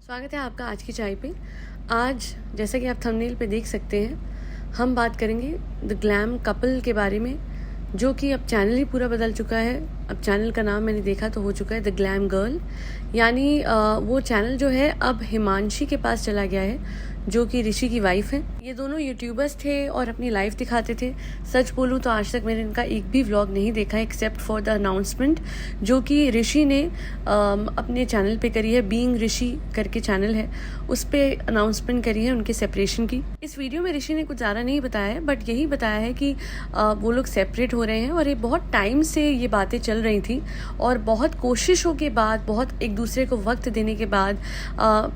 स्वागत है आपका आज की चाय पे। आज जैसा कि आप थंबनेल पे देख सकते हैं, हम बात करेंगे द ग्लैम कपल के बारे में, जो कि अब चैनल ही पूरा बदल चुका है। अब चैनल का नाम मैंने देखा तो हो चुका है द ग्लैम गर्ल, यानी वो चैनल जो है अब हिमांशी के पास चला गया है, जो कि ऋषि की वाइफ है। ये दोनों यूट्यूबर्स थे और अपनी लाइफ दिखाते थे। सच बोलूँ तो आज तक मैंने इनका एक भी व्लॉग नहीं देखा एक्सेप्ट फॉर द अनाउंसमेंट जो कि ऋषि ने अपने चैनल पे करी है। बीइंग ऋषि करके चैनल है, उस पर अनाउंसमेंट करी है उनके सेपरेशन की। इस वीडियो में ऋषि ने कुछ ज़्यादा नहीं बताया है, बट यही बताया है कि वो लोग सेपरेट हो रहे हैं और ये बहुत टाइम से ये बातें चल रही थी और बहुत कोशिशों के बाद, बहुत एक दूसरे को वक्त देने के बाद,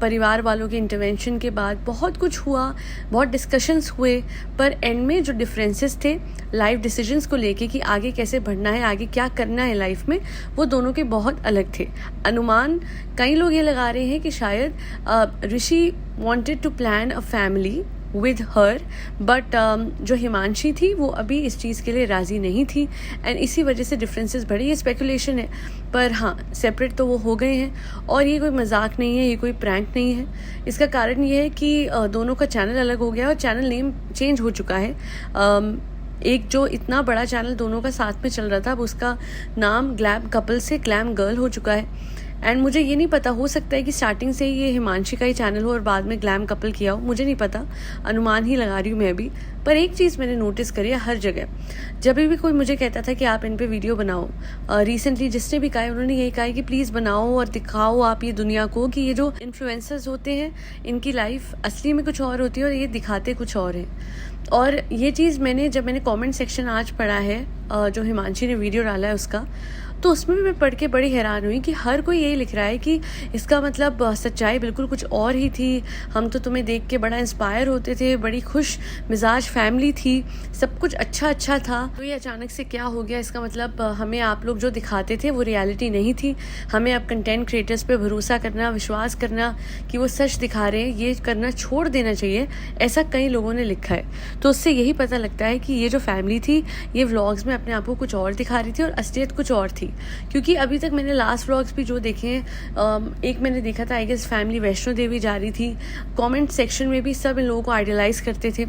परिवार वालों के इंटरवेंशन के बाद बहुत कुछ हुआ, बहुत डिस्कशंस हुए, पर एंड में जो डिफरेंसेस थे लाइफ डिसीजंस को लेके कि आगे कैसे बढ़ना है, आगे क्या करना है लाइफ में, वो दोनों के बहुत अलग थे। अनुमान कई लोग ये लगा रहे हैं कि शायद Rishi wanted to plan a family with her, but जो हिमांशी थी वो अभी इस चीज़ के लिए राज़ी नहीं थी एंड इसी वजह से डिफरेंसेस बढ़ी। ये स्पेकुलेशन है, पर हाँ, सेपरेट तो वो हो गए हैं और ये कोई मजाक नहीं है, ये कोई प्रैंक नहीं है। इसका कारण ये है कि दोनों का चैनल अलग हो गया और चैनल नेम चेंज हो चुका है। एक जो इतना बड़ा चैनल दोनों का साथ में चल रहा था, अब उसका नाम ग्लैम कपल से ग्लैम गर्ल हो चुका है। एंड मुझे ये नहीं पता, हो सकता है कि स्टार्टिंग से ही ये हिमांशी का ही चैनल हो और बाद में ग्लैम कपल किया हो, मुझे नहीं पता, अनुमान ही लगा रही हूँ मैं भी। पर एक चीज़ मैंने नोटिस करी है हर जगह, जब भी कोई मुझे कहता था कि आप इन पे वीडियो बनाओ, रिसेंटली जिसने भी कहा उन्होंने यही कहा है कि प्लीज़ बनाओ और दिखाओ आप ये दुनिया को कि ये जो इन्फ्लुएंसर्स होते हैं इनकी लाइफ असली में कुछ और होती है और ये दिखाते कुछ और है। और ये चीज़ जब मैंने कमेंट सेक्शन आज पढ़ा है, जो हिमांशी ने वीडियो डाला है उसका, तो उसमें भी मैं पढ़ के बड़ी हैरान हुई कि हर कोई यही लिख रहा है कि इसका मतलब सच्चाई बिल्कुल कुछ और ही थी। हम तो तुम्हें देख के बड़ा इंस्पायर होते थे, बड़ी खुश मिजाज फैमिली थी, सब कुछ अच्छा था, तो ये अचानक से क्या हो गया? इसका मतलब हमें आप लोग जो दिखाते थे वो रियलिटी नहीं थी। हमें अब कंटेंट क्रिएटर्स पे भरोसा करना, विश्वास करना कि वो सच दिखा रहे हैं, ये करना छोड़ देना चाहिए, ऐसा कई लोगों ने लिखा है। तो उससे यही पता लगता है कि ये जो फैमिली थी ये व्लॉग्स में अपने आप को कुछ और दिखा रही थी और असलियत कुछ और थी। क्योंकि अभी तक मैंने लास्ट व्लॉग्स भी जो देखे हैं, एक मैंने देखा था I guess family Vaishno Devi जा रही थी, कमेंट सेक्शन में भी सब इन लोगों को आइडलाइज करते थे।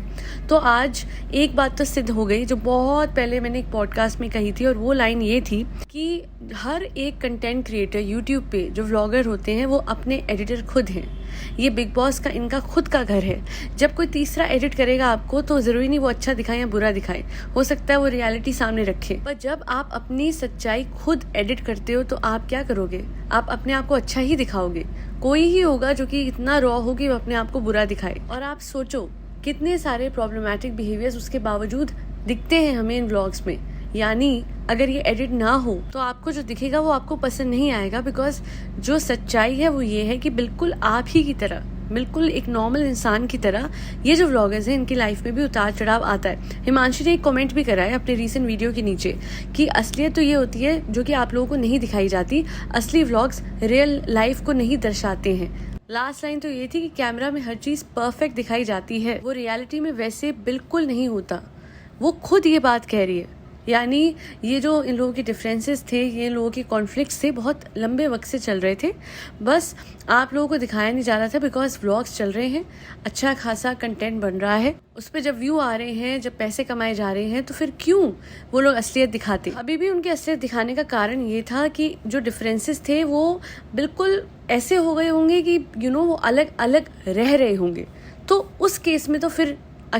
तो आज एक बात तो सिद्ध हो गई जो बहुत पहले मैंने एक पॉडकास्ट में कही थी, और वो लाइन ये थी कि हर एक कंटेंट क्रिएटर यूट्यूब पे जो व्लॉगर होते हैं वो अपने एडिटर खुद हैं। ये बिग बॉस का इनका खुद का घर है। जब कोई तीसरा एडिट करेगा आपको तो जरूरी नहीं वो अच्छा दिखाए या बुरा दिखाए, हो सकता है वो रियलिटी सामने रखे, पर जब आप अपनी सच्चाई खुद एडिट करते हो तो आप क्या करोगे? आप अपने आप को अच्छा ही दिखाओगे। कोई ही होगा जो कि इतना रॉ हो कि वो अपने आप को बुरा दिखाए। और आप सोचो कितने सारे प्रॉब्लमैटिक बिहेवियर्स उसके बावजूद दिखते हैं हमें इन व्लॉग्स में। यानी अगर ये एडिट ना हो तो आपको जो दिखेगा वो आपको पसंद नहीं आएगा, बिकॉज जो सच्चाई है वो ये है कि बिल्कुल आप ही की तरह, बिल्कुल एक नॉर्मल इंसान की तरह ये जो व्लॉगर्स हैं इनकी लाइफ में भी उतार चढ़ाव आता है। हिमांशी ने एक कमेंट भी करा है अपने रीसेंट वीडियो के नीचे कि असलियत तो ये होती है जो कि आप लोगों को नहीं दिखाई जाती, असली व्लॉग्स रियल लाइफ को नहीं दर्शाते हैं। लास्ट लाइन तो ये थी कि कैमरा में हर चीज़ परफेक्ट दिखाई जाती है, वो रियलिटी में वैसे बिल्कुल नहीं होता। वो खुद ये बात कह रही है। यानी ये जो इन लोगों के डिफरेंसेस थे, ये इन लोगों के कॉन्फ्लिक्ट्स थे, बहुत लंबे वक्त से चल रहे थे, बस आप लोगों को दिखाया नहीं जा रहा था बिकॉज व्लॉग्स चल रहे हैं, अच्छा खासा कंटेंट बन रहा है, उस पर जब व्यू आ रहे हैं, जब पैसे कमाए जा रहे हैं, तो फिर क्यों वो लोग असलियत दिखाते? अभी भी उनके असलियत दिखाने का कारण ये था कि जो डिफरेंसेस थे वो बिल्कुल ऐसे हो गए होंगे कि वो अलग अलग रह रहे होंगे। तो उस केस में तो फिर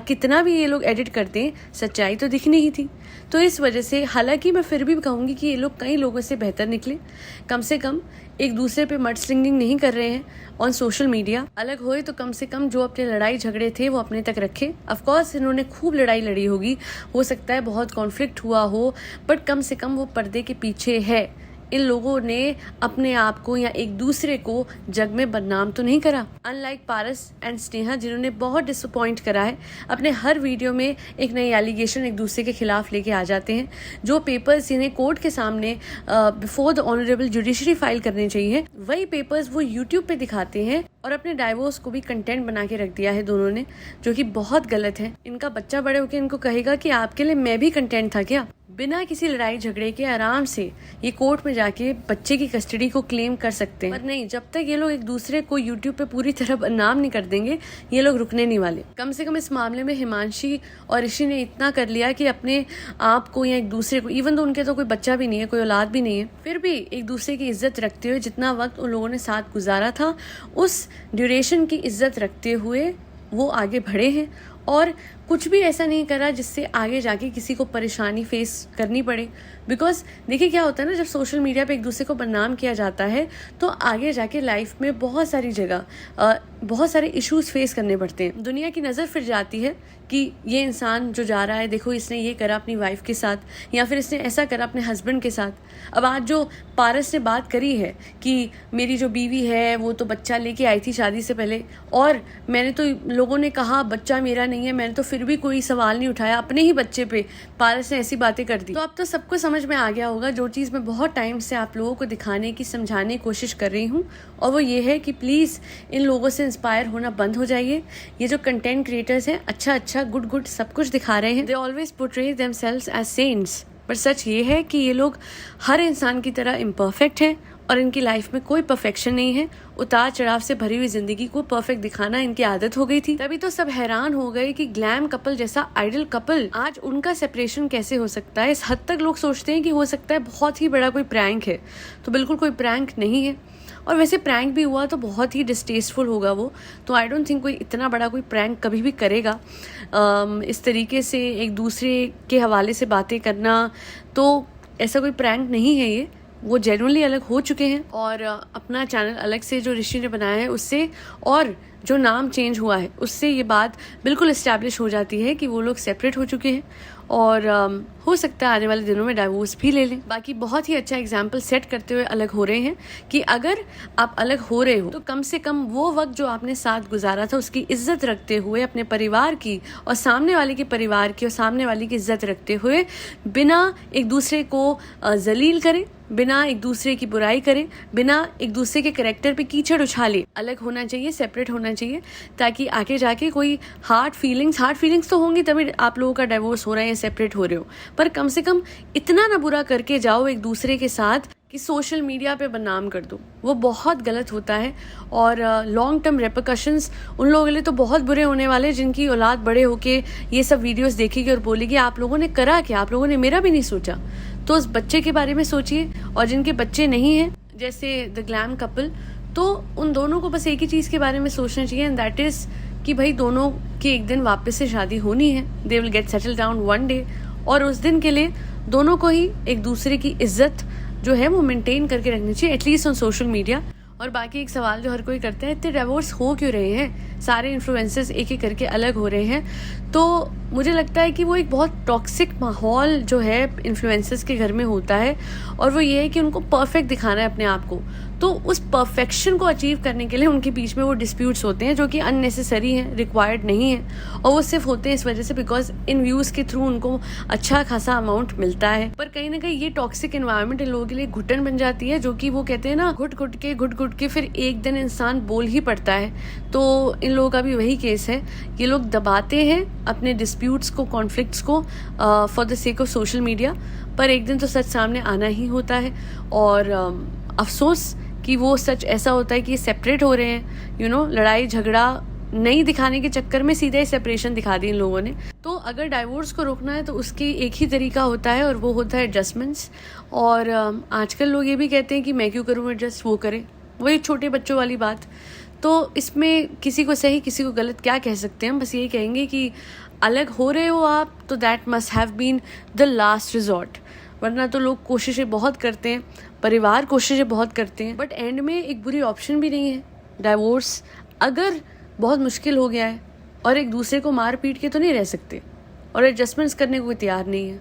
कितना भी ये लोग एडिट करते हैं, सच्चाई तो दिखनी ही थी। तो इस वजह से, हालांकि मैं फिर भी कहूँगी कि ये लोग कई लोगों से बेहतर निकले, कम से कम एक दूसरे पे मड स्लिंगिंग नहीं कर रहे हैं ऑन सोशल मीडिया। अलग हुए तो कम से कम जो अपने लड़ाई झगड़े थे वो अपने तक रखे। ऑफकोर्स इन्होंने खूब लड़ाई लड़ी होगी, हो सकता है बहुत कॉन्फ्लिक्ट हुआ हो, बट कम से कम वो पर्दे के पीछे है। इन लोगों ने अपने आप को या एक दूसरे को जग में बदनाम तो नहीं करा। अनलाइक पारस एंड स्नेहा जिन्होंने बहुत डिसअपॉइंट करा है, अपने हर वीडियो में एक नई एलिगेशन एक दूसरे के खिलाफ लेके आ जाते हैं। जो पेपर्स इन्हें कोर्ट के सामने before the honourable judiciary file करने चाहिए, वही पेपर्स वो यूट्यूब पे दिखाते हैं और अपने डाइवोर्स को भी कंटेंट बना के रख दिया है दोनों ने, जो कि बहुत गलत है। इनका बच्चा बड़े होकर इनको कहेगा कि आपके लिए मैं भी कंटेंट था क्या? बिना किसी लड़ाई झगड़े के आराम से ये कोर्ट में जाके बच्चे की कस्टडी को क्लेम कर सकते हैं। पर नहीं, जब तक ये लोग एक दूसरे को यूट्यूब पे पूरी तरह बदनाम नहीं कर देंगे ये लोग रुकने नहीं वाले। कम से कम इस मामले में हिमांशी और ऋषि ने इतना कर लिया कि अपने आप को या एक दूसरे को, इवन तो उनके तो कोई बच्चा भी नहीं है, कोई औलाद भी नहीं है, फिर भी एक दूसरे की इज्जत रखते हुए, जितना वक्त उन लोगों ने साथ गुजारा था उस ड्यूरेशन की इज्जत रखते हुए वो आगे बढ़े हैं और कुछ भी ऐसा नहीं करा जिससे आगे जाके किसी को परेशानी फेस करनी पड़े। बिकॉज देखिए क्या होता है ना, जब सोशल मीडिया पे एक दूसरे को बदनाम किया जाता है तो आगे जाके लाइफ में बहुत सारी जगह बहुत सारे इश्यूज फेस करने पड़ते हैं। दुनिया की नज़र फिर जाती है कि ये इंसान जो जा रहा है, देखो इसने ये करा अपनी वाइफ के साथ, या फिर इसने ऐसा करा अपने हस्बैंड के साथ। अब आज जो पारस ने बात करी है कि मेरी जो बीवी है वो तो बच्चा लेके आई थी शादी से पहले, और मैंने तो, लोगों ने कहा बच्चा मेरा नहीं है, मैंने तो फिर भी कोई सवाल नहीं उठाया, अपने ही बच्चे पे पारस ने ऐसी बातें कर दी। तो अब तो सबको समझ में आ गया होगा जो चीज़ मैं बहुत टाइम से आप लोगों को दिखाने की, समझाने की कोशिश कर रही हूँ, और वो ये है कि प्लीज़ इन लोगों से इंस्पायर होना बंद हो जाइए। ये जो कंटेंट क्रिएटर्स हैं अच्छा गुड सब कुछ दिखा रहे हैं, they always portray themselves as saints, पर सच ये है कि ये लोग हर इंसान की तरह इम्परफेक्ट हैं और इनकी लाइफ में कोई परफेक्शन नहीं है। उतार चढ़ाव से भरी हुई जिंदगी को परफेक्ट दिखाना इनकी आदत हो गई थी। तभी तो सब हैरान हो गए कि ग्लैम कपल जैसा आइडल कपल आज उनका सेपरेशन कैसे हो सकता है। इस हद तक लोग सोचते हैं कि हो सकता है बहुत ही बड़ा कोई प्रैंक है, तो बिल्कुल कोई प्रैंक नहीं है। और वैसे प्रैंक भी हुआ तो बहुत ही डिस्टेस्टफुल होगा वो, तो आई डोंट थिंक कोई इतना बड़ा कोई प्रैंक कभी भी करेगा। इस तरीके से एक दूसरे के हवाले से बातें करना, तो ऐसा कोई प्रैंक नहीं है ये, वो जेन्युइनली अलग हो चुके हैं। और अपना चैनल अलग से जो ऋषि ने बनाया है उससे, और जो नाम चेंज हुआ है उससे ये बात बिल्कुल इस्टेब्लिश हो जाती है कि वो लोग सेपरेट हो चुके हैं, और हो सकता है आने वाले दिनों में डाइवोर्स भी ले लें। बाकी बहुत ही अच्छा एग्जाम्पल सेट करते हुए अलग हो रहे हैं कि अगर आप अलग हो रहे हो तो कम से कम वो वक्त जो आपने साथ गुजारा था उसकी इज्जत रखते हुए, अपने परिवार की और सामने वाले के परिवार की और सामने वाले की इज्जत रखते हुए, बिना एक दूसरे को जलील करें, बिना एक दूसरे की बुराई करें, बिना एक दूसरे के कैरेक्टर पे कीचड़ उछाले, अलग होना चाहिए, सेपरेट होना चाहिए, ताकि आगे जाके कोई हार्ड फीलिंग्स तो होंगी तभी आप लोगों का डाइवोर्स हो रहा है या सेपरेट हो रहे हो, पर कम से कम इतना ना बुरा करके जाओ एक दूसरे के साथ कि सोशल मीडिया पे बदनाम कर दो। वो बहुत गलत होता है और लॉन्ग टर्म रेपरकशंस उन लोगों के लिए तो बहुत बुरे होने वाले जिनकी औलाद बड़े होके ये सब वीडियोस देखेगी और बोलेगी आप लोगों ने करा क्या, आप लोगों ने मेरा भी नहीं सोचा। तो उस बच्चे के बारे में सोचिए, और जिनके बच्चे नहीं हैं जैसे द ग्लैम कपल, तो उन दोनों को बस एक ही चीज़ के बारे में सोचना चाहिए, एंड दैट इज़ कि भाई दोनों की एक दिन वापस से शादी होनी है, they will get settle down one day, और उस दिन के लिए दोनों को ही एक दूसरे की इज्जत जो है वो मेंटेन करके रखनी चाहिए, एटलीस्ट ऑन सोशल मीडिया। और बाकी एक सवाल जो हर कोई करता है, इतने डिवोर्स हो क्यों रहे हैं, सारे इन्फ्लुएंसर्स एक एक करके अलग हो रहे हैं, तो मुझे लगता है कि वो एक बहुत टॉक्सिक माहौल जो है इन्फ्लुएंसर्स के घर में होता है, और वो ये है कि उनको परफेक्ट दिखाना है अपने आप को, तो उस परफेक्शन को अचीव करने के लिए उनके बीच में वो डिस्प्यूट्स होते हैं जो कि अननेसेसरी हैं, रिक्वायर्ड नहीं है, और वो सिर्फ होते हैं इस वजह से बिकॉज इन व्यूज़ के थ्रू उनको अच्छा खासा अमाउंट मिलता है। पर कहीं ना कहीं ये टॉक्सिक एनवायरनमेंट इन लोगों के लिए घुटन बन जाती है, जो कि वो कहते हैं ना, घुट घुट के फिर एक दिन इंसान बोल ही पड़ता है। तो इन लोगों का भी वही केस है, ये लोग दबाते हैं अपने डिस्प्यूट्स को, कॉन्फ्लिक्ट्स को for the sake of social media, पर एक दिन तो सच सामने आना ही होता है। और अफसोस कि वो सच ऐसा होता है कि सेपरेट हो रहे हैं, लड़ाई झगड़ा नहीं दिखाने के चक्कर में सीधे सेपरेशन दिखा दी इन लोगों ने। तो अगर डाइवोर्स को रोकना है तो उसकी एक ही तरीका होता है, और वो होता है एडजस्टमेंट्स। और आजकल लोग ये भी कहते हैं कि मैं क्यों करूँ एडजस्ट, वो करे, वही छोटे बच्चों वाली बात। तो इसमें किसी को सही किसी को गलत क्या कह सकते हैं, हम बस यही कहेंगे कि अलग हो रहे हो आप तो that must have been the last resort, वरना तो लोग कोशिशें बहुत करते हैं, परिवार कोशिशें बहुत करते हैं, बट एंड में एक बुरी ऑप्शन भी नहीं है डाइवोर्स। अगर बहुत मुश्किल हो गया है और एक दूसरे को मार पीट के तो नहीं रह सकते, और एडजस्टमेंट्स करने को कोई तैयार नहीं है,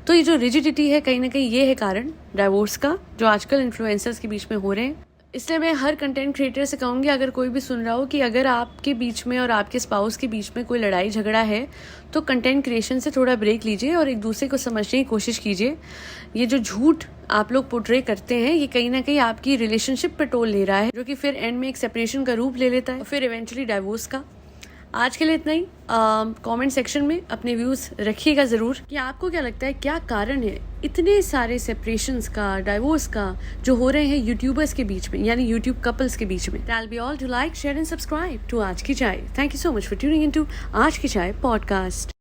तो ये जो रिजिडिटी है कहीं ना कहीं ये है कारण डाइवोर्स का, जो आजकल इन्फ्लुएंसर्स के बीच में हो रहे हैं। इसलिए मैं हर कंटेंट क्रिएटर से कहूँगी, अगर कोई भी सुन रहा हो, कि अगर आपके बीच में और आपके स्पाउस के बीच में कोई लड़ाई झगड़ा है तो कंटेंट क्रिएशन से थोड़ा ब्रेक लीजिए और एक दूसरे को समझने की कोशिश कीजिए। ये जो झूठ आप लोग पोर्ट्रे करते हैं ये कहीं ना कहीं आपकी रिलेशनशिप पे टोल ले रहा है, जो कि फिर एंड में एक सेपरेशन का रूप ले लेता है, फिर इवेंचुअली डाइवोर्स का। आज के लिए इतना ही। कमेंट सेक्शन में अपने व्यूज़ रखिएगा ज़रूर कि आपको क्या लगता है, क्या कारण है इतने सारे सेपरेशंस का, डाइवोर्स का जो हो रहे हैं यूट्यूबर्स के बीच में, यानी यूट्यूब कपल्स के बीच में। That'll be all to like, share and subscribe to आज की चाय। Thank you so much for tuning into आज की चाय पॉडकास्ट।